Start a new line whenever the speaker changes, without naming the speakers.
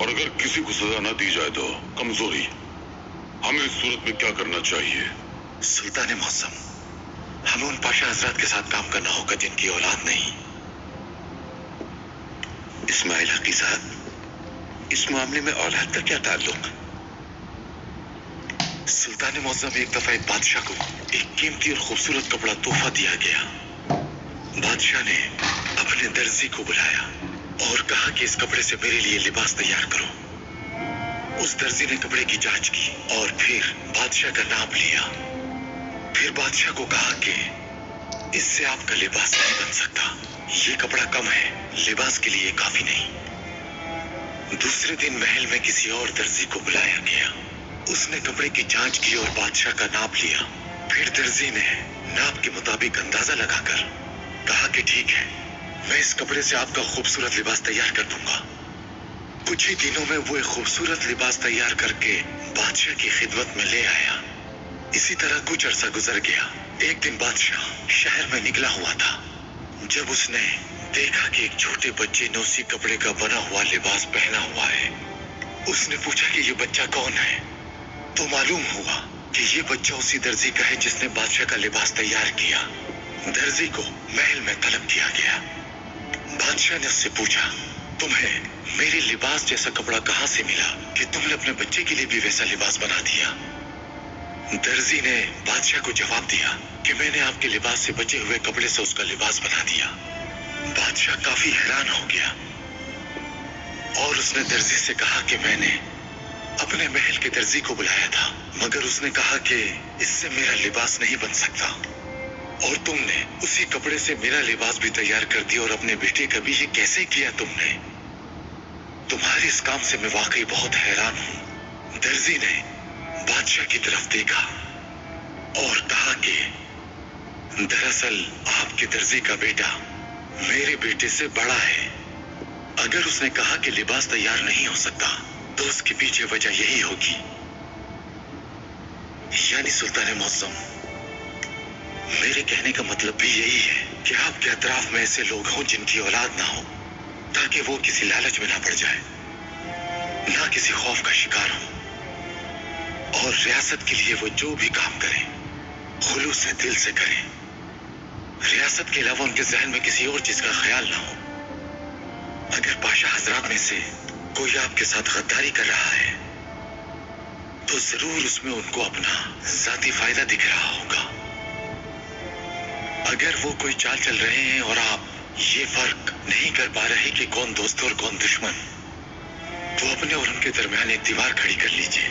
और अगर किसी को सजा न दी जाए तो कमजोरी। हमें इस सूरत में क्या करना चाहिए?
सुल्तान मौसम, हमें उन पाशा हजरात के साथ काम करना होगा जिनकी औलाद नहीं। इस्माइल हकी साहब, इस मामले में औलाद का क्या ताल्लुक? सुल्तान मौसम, एक दफा एक बादशाह को एक कीमती और खूबसूरत कपड़ा तोहफा दिया गया। बादशाह ने अपने दर्जी को बुलाया और कहा कि इस कपड़े से मेरे लिए लिबास तैयार करो। उस दर्जी ने कपड़े की जांच की और फिर बादशाह का नाप लिया। फिर बादशाह को कहा कि इससे आपका लिबास नहीं बन सकता, ये कपड़ा कम है, लिबास के लिए काफी नहीं। दूसरे दिन महल में किसी और दर्जी को बुलाया गया। उसने कपड़े की जांच की और बादशाह का नाप लिया। फिर दर्जी ने नाप के मुताबिक अंदाजा लगाकर कहा कि ठीक है, मैं इस कपड़े से आपका खूबसूरत लिबास तैयार कर दूंगा। कुछ ही दिनों में वो एक खूबसूरत लिबास तैयार करके बादशाह की खिदमत में ले आया। इसी तरह कुछ अरसा गुजर गया। एक दिन बादशाह शहर में निकला हुआ था। जब उसने देखा कि एक छोटे बच्चे ने उसी कपड़े का बना हुआ लिबास पहना हुआ है, उसने पूछा कि ये बच्चा कौन है। तो मालूम हुआ कि ये बच्चा उसी दर्जी का है जिसने बादशाह का लिबास तैयार किया। दर्जी को महल में तलब किया गया। बादशाह ने उससे पूछा, तुम्हें मेरे लिबास जैसा कपड़ा कहां से मिला कि तुमने अपने बच्चे के लिए भी वैसा लिबास बना दिया? दर्जी ने बादशाह को जवाब दिया कि मैंने आपके लिबास से बचे हुए कपड़े से उसका लिबास बना दिया। बादशाह काफी हैरान हो गया और उसने दर्जी से कहा कि मैंने अपने महल के दर्जी को बुलाया था, मगर उसने कहा कि इससे मेरा लिबास नहीं बन सकता और तुमने उसी कपड़े से मेरा लिबास भी तैयार कर दिया और अपने बेटे का भी। ये कैसे किया तुमने? तुम्हारे इस काम से मैं वाकई बहुत हैरान हूं। दर्जी ने बादशाह की तरफ देखा और कहा कि दरअसल आपके दर्जी का बेटा मेरे बेटे से बड़ा है। अगर उसने कहा कि लिबास तैयार नहीं हो सकता तो उसके पीछे वजह यही होगी। यानी सुल्तान मौसम, मेरे कहने का मतलब भी यही है कि आपके अतराफ में ऐसे लोग हों जिनकी औलाद ना हो, ताकि वो किसी लालच में ना पड़ जाए, ना किसी खौफ का शिकार हो, और रियासत के लिए वो जो भी काम करें खुलूस से दिल से करें। रियासत के अलावा उनके जहन में किसी और चीज का ख्याल ना हो। अगर पाशा हजरात में से कोई आपके साथ गद्दारी कर रहा है तो जरूर उसमें उनको अपना जाती फायदा दिख रहा होगा। अगर वो कोई चाल चल रहे हैं और आप ये फर्क नहीं कर पा रहे कि कौन दोस्त और कौन दुश्मन, तो अपने और उनके दरमियान एक दीवार खड़ी कर लीजिए।